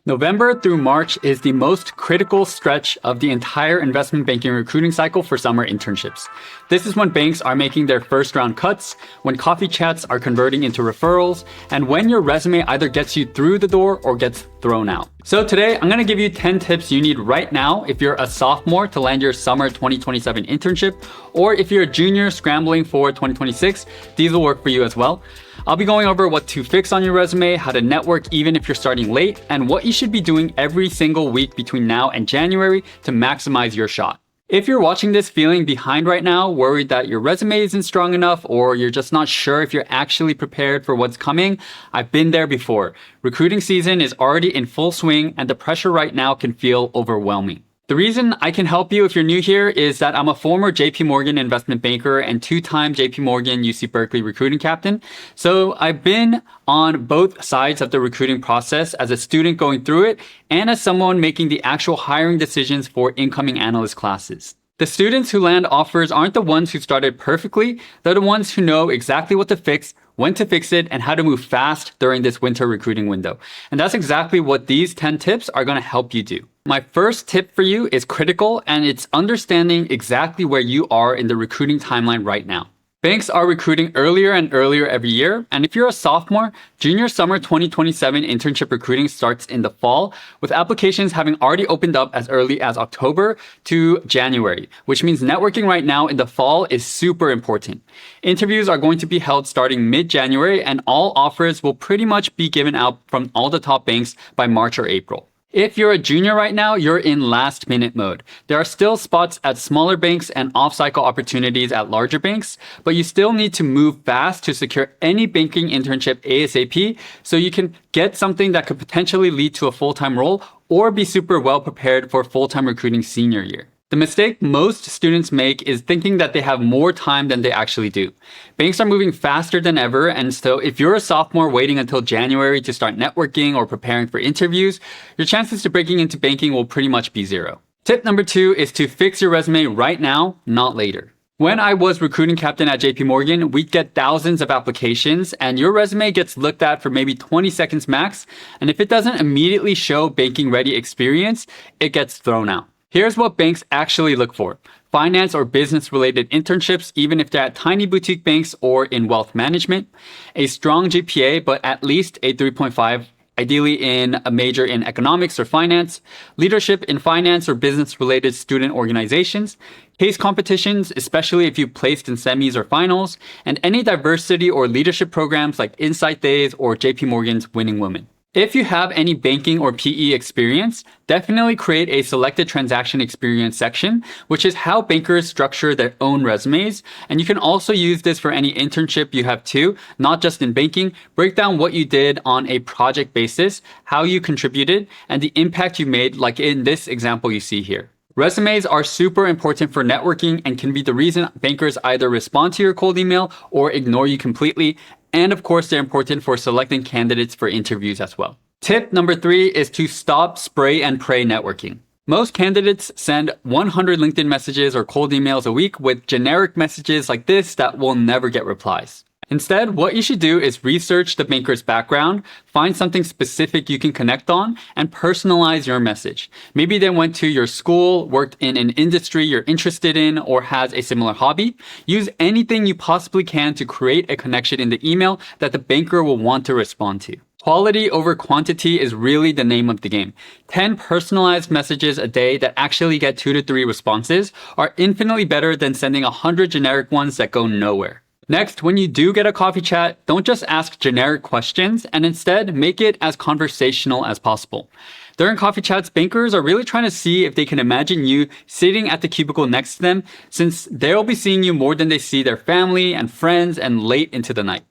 November through March is the most critical stretch of the entire investment banking recruiting cycle for summer internships. This is when banks are making their first round cuts, when coffee chats are converting into referrals, and when your resume either gets you through the door or gets thrown out. So today, I'm gonna give you 10 tips you need right now if you're a sophomore to land your summer 2027 internship, or if you're a junior scrambling for 2026, these will work for you as well. I'll be going over what to fix on your resume, how to network even if you're starting late, and what you should be doing every single week between now and January to maximize your shot. If you're watching this feeling behind right now, worried that your resume isn't strong enough, or you're just not sure if you're actually prepared for what's coming, I've been there before. Recruiting season is already in full swing, and the pressure right now can feel overwhelming. The reason I can help you if you're new here is that I'm a former JP Morgan investment banker and two-time JP Morgan UC Berkeley recruiting captain. So I've been on both sides of the recruiting process as a student going through it and as someone making the actual hiring decisions for incoming analyst classes. The students who land offers aren't the ones who started perfectly, they're the ones who know exactly what to fix, when to fix it, and how to move fast during this winter recruiting window. And that's exactly what these 10 tips are going to help you do. My first tip for you is critical, and it's understanding exactly where you are in the recruiting timeline right now. Banks are recruiting earlier and earlier every year, and if you're a sophomore, junior summer 2027 internship recruiting starts in the fall, with applications having already opened up as early as October to January, which means networking right now in the fall is super important. Interviews are going to be held starting mid-January, and all offers will pretty much be given out from all the top banks by March or April. If you're a junior right now, you're in last minute mode. There are still spots at smaller banks and off-cycle opportunities at larger banks, but you still need to move fast to secure any banking internship ASAP so you can get something that could potentially lead to a full-time role or be super well prepared for full-time recruiting senior year. The mistake most students make is thinking that they have more time than they actually do. Banks are moving faster than ever, and so if you're a sophomore waiting until January to start networking or preparing for interviews, your chances to breaking into banking will pretty much be zero. Tip number 2 is to fix your resume right now, not later. When I was recruiting captain at JP Morgan, we'd get thousands of applications, and your resume gets looked at for maybe 20 seconds max, and if it doesn't immediately show banking ready experience, it gets thrown out. Here's what banks actually look for: finance or business related internships, even if they're at tiny boutique banks or in wealth management, a strong GPA, but at least a 3.5, ideally in a major in economics or finance, leadership in finance or business related student organizations, case competitions, especially if you've placed in semis or finals, and any diversity or leadership programs like Insight Days or JP Morgan's Winning Women. If you have any banking or PE experience, definitely create a selected transaction experience section, which is how bankers structure their own resumes. And you can also use this for any internship you have too, not just in banking. Break down what you did on a project basis, how you contributed, and the impact you made, like in this example you see here. Resumes are super important for networking and can be the reason bankers either respond to your cold email or ignore you completely. And of course, they're important for selecting candidates for interviews as well. Tip number 3 is to stop spray and pray networking. Most candidates send 100 LinkedIn messages or cold emails a week with generic messages like this that will never get replies. Instead, what you should do is research the banker's background, find something specific you can connect on, and personalize your message. Maybe they went to your school, worked in an industry you're interested in, or has a similar hobby. Use anything you possibly can to create a connection in the email that the banker will want to respond to. Quality over quantity is really the name of the game. 10 personalized messages a day that actually get 2 to 3 responses are infinitely better than sending 100 generic ones that go nowhere. Next, when you do get a coffee chat, don't just ask generic questions and instead make it as conversational as possible. During coffee chats, bankers are really trying to see if they can imagine you sitting at the cubicle next to them, since they'll be seeing you more than they see their family and friends and late into the night.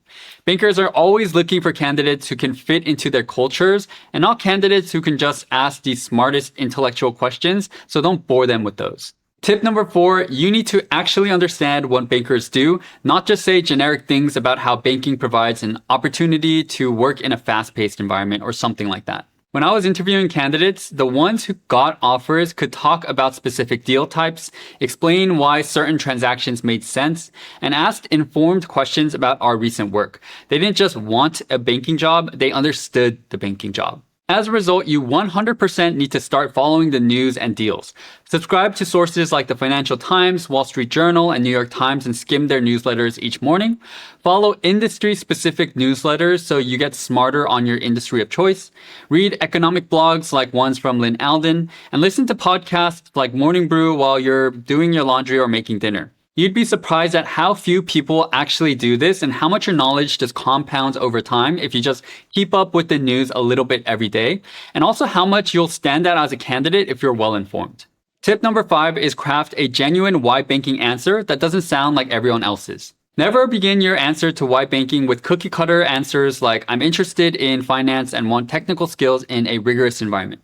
Bankers are always looking for candidates who can fit into their cultures and not candidates who can just ask the smartest intellectual questions, so don't bore them with those. Tip number 4, you need to actually understand what bankers do, not just say generic things about how banking provides an opportunity to work in a fast-paced environment or something like that. When I was interviewing candidates, the ones who got offers could talk about specific deal types, explain why certain transactions made sense, and asked informed questions about our recent work. They didn't just want a banking job, they understood the banking job. As a result, you 100% need to start following the news and deals. Subscribe to sources like the Financial Times, Wall Street Journal, and New York Times and skim their newsletters each morning. Follow industry-specific newsletters so you get smarter on your industry of choice. Read economic blogs like ones from Lynn Alden, and listen to podcasts like Morning Brew while you're doing your laundry or making dinner. You'd be surprised at how few people actually do this and how much your knowledge just compounds over time if you just keep up with the news a little bit every day, and also how much you'll stand out as a candidate if you're well informed. Tip number 5 is craft a genuine why banking answer that doesn't sound like everyone else's. Never begin your answer to why banking with cookie cutter answers like I'm interested in finance and want technical skills in a rigorous environment.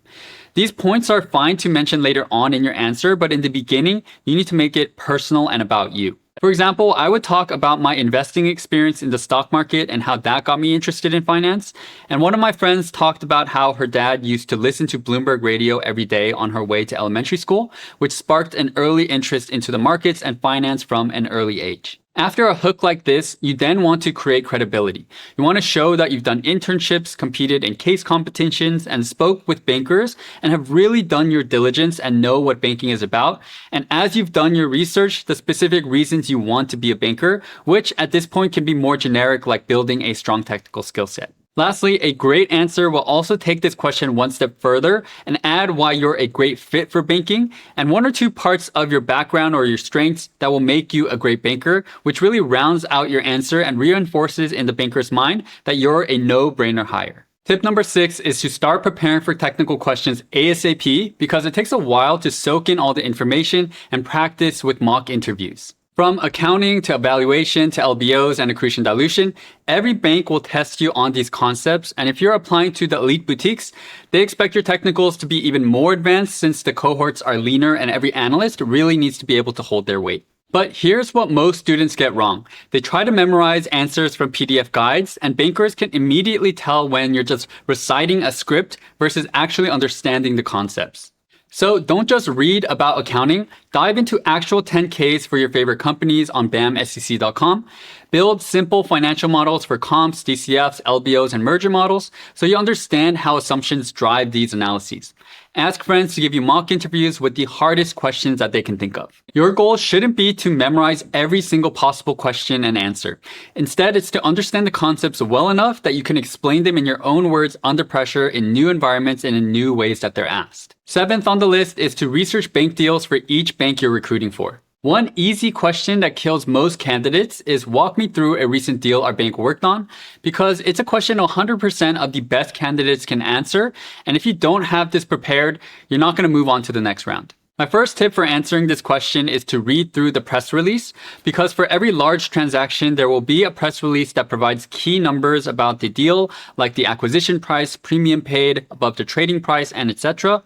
These points are fine to mention later on in your answer, but in the beginning, you need to make it personal and about you. For example, I would talk about my investing experience in the stock market and how that got me interested in finance. And one of my friends talked about how her dad used to listen to Bloomberg radio every day on her way to elementary school, which sparked an early interest into the markets and finance from an early age. After a hook like this, you then want to create credibility. You want to show that you've done internships, competed in case competitions, and spoke with bankers, and have really done your diligence and know what banking is about. And as you've done your research, the specific reasons you want to be a banker, which at this point can be more generic, like building a strong technical skill set. Lastly, a great answer will also take this question one step further and add why you're a great fit for banking and 1 or 2 parts of your background or your strengths that will make you a great banker, which really rounds out your answer and reinforces in the banker's mind that you're a no-brainer hire. Tip number 6 is to start preparing for technical questions ASAP because it takes a while to soak in all the information and practice with mock interviews. From accounting to evaluation to LBOs and accretion dilution, every bank will test you on these concepts. And if you're applying to the elite boutiques, they expect your technicals to be even more advanced since the cohorts are leaner and every analyst really needs to be able to hold their weight. But here's what most students get wrong. They try to memorize answers from PDF guides, and bankers can immediately tell when you're just reciting a script versus actually understanding the concepts. So don't just read about accounting, dive into actual 10Ks for your favorite companies on bamsec.com. Build simple financial models for comps, DCFs, LBOs, and merger models so you understand how assumptions drive these analyses. Ask friends to give you mock interviews with the hardest questions that they can think of. Your goal shouldn't be to memorize every single possible question and answer. Instead, it's to understand the concepts well enough that you can explain them in your own words under pressure in new environments and in new ways that they're asked. 7th on the list is to research bank deals for each bank you're recruiting for. One easy question that kills most candidates is walk me through a recent deal our bank worked on, because it's a question 100% of the best candidates can answer, and if you don't have this prepared, you're not going to move on to the next round. My first tip for answering this question is to read through the press release, because for every large transaction, there will be a press release that provides key numbers about the deal, like the acquisition price, premium paid, above the trading price, and etc.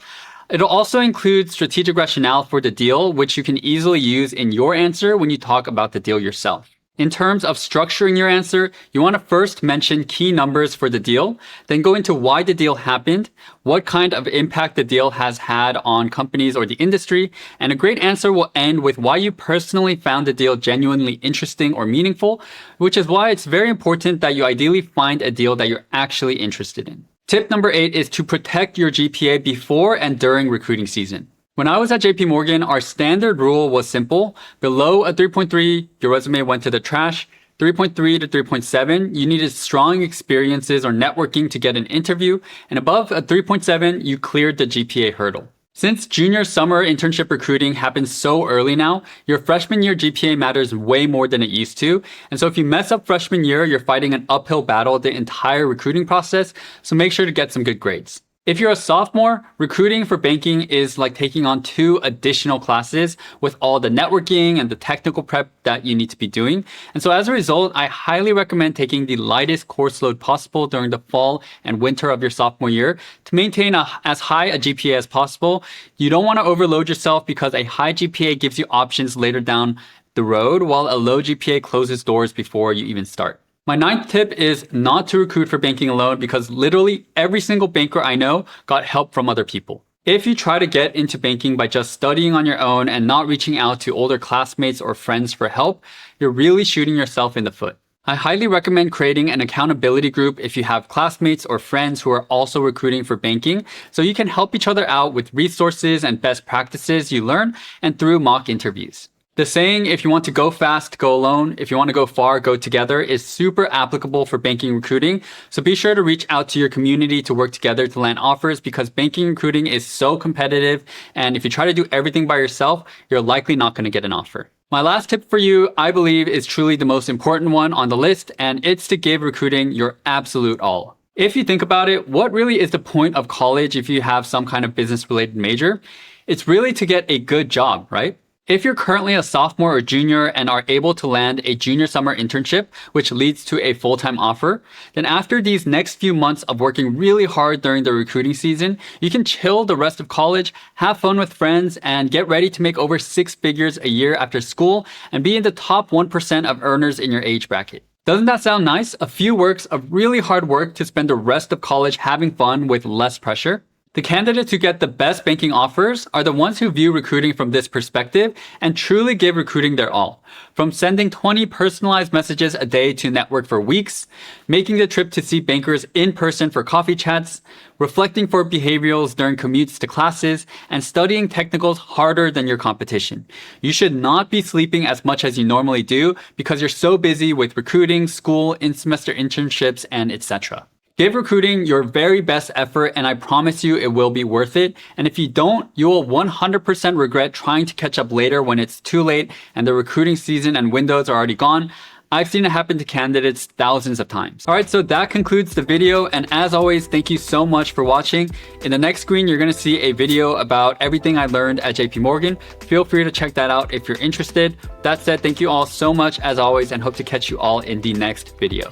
It'll also include strategic rationale for the deal, which you can easily use in your answer when you talk about the deal yourself. In terms of structuring your answer, you want to first mention key numbers for the deal, then go into why the deal happened, what kind of impact the deal has had on companies or the industry, and a great answer will end with why you personally found the deal genuinely interesting or meaningful, which is why it's very important that you ideally find a deal that you're actually interested in. Tip number 8 is to protect your GPA before and during recruiting season. When I was at JP Morgan, our standard rule was simple. Below a 3.3, your resume went to the trash. 3.3 to 3.7, you needed strong experiences or networking to get an interview. And above a 3.7, you cleared the GPA hurdle. Since junior summer internship recruiting happens so early now, your freshman year GPA matters way more than it used to. And so if you mess up freshman year, you're fighting an uphill battle the entire recruiting process. So make sure to get some good grades. If you're a sophomore, recruiting for banking is like taking on 2 additional classes with all the networking and the technical prep that you need to be doing. And so as a result, I highly recommend taking the lightest course load possible during the fall and winter of your sophomore year to maintain as high a GPA as possible. You don't want to overload yourself because a high GPA gives you options later down the road, while a low GPA closes doors before you even start. My 9th tip is not to recruit for banking alone, because literally every single banker I know got help from other people. If you try to get into banking by just studying on your own and not reaching out to older classmates or friends for help, you're really shooting yourself in the foot. I highly recommend creating an accountability group if you have classmates or friends who are also recruiting for banking, so you can help each other out with resources and best practices you learn and through mock interviews. The saying, if you want to go fast, go alone. If you want to go far, go together, is super applicable for banking recruiting. So be sure to reach out to your community to work together to land offers, because banking recruiting is so competitive. And if you try to do everything by yourself, you're likely not going to get an offer. My last tip for you, I believe, is truly the most important one on the list, and it's to give recruiting your absolute all. If you think about it, what really is the point of college if you have some kind of business-related major? It's really to get a good job, right? If you're currently a sophomore or junior and are able to land a junior summer internship, which leads to a full-time offer, then after these next few months of working really hard during the recruiting season, you can chill the rest of college, have fun with friends, and get ready to make over 6 figures a year after school and be in the top 1% of earners in your age bracket. Doesn't that sound nice? A few weeks of really hard work to spend the rest of college having fun with less pressure? The candidates who get the best banking offers are the ones who view recruiting from this perspective and truly give recruiting their all. From sending 20 personalized messages a day to network for weeks, making the trip to see bankers in person for coffee chats, reflecting for behaviorals during commutes to classes, and studying technicals harder than your competition. You should not be sleeping as much as you normally do because you're so busy with recruiting, school, in-semester internships, and etc. Give recruiting your very best effort, and I promise you it will be worth it. And if you don't, you will 100% regret trying to catch up later when it's too late and the recruiting season and windows are already gone. I've seen it happen to candidates thousands of times. All right, so that concludes the video. And as always, thank you so much for watching. In the next screen, you're gonna see a video about everything I learned at JP Morgan. Feel free to check that out if you're interested. That said, thank you all so much as always, and hope to catch you all in the next video.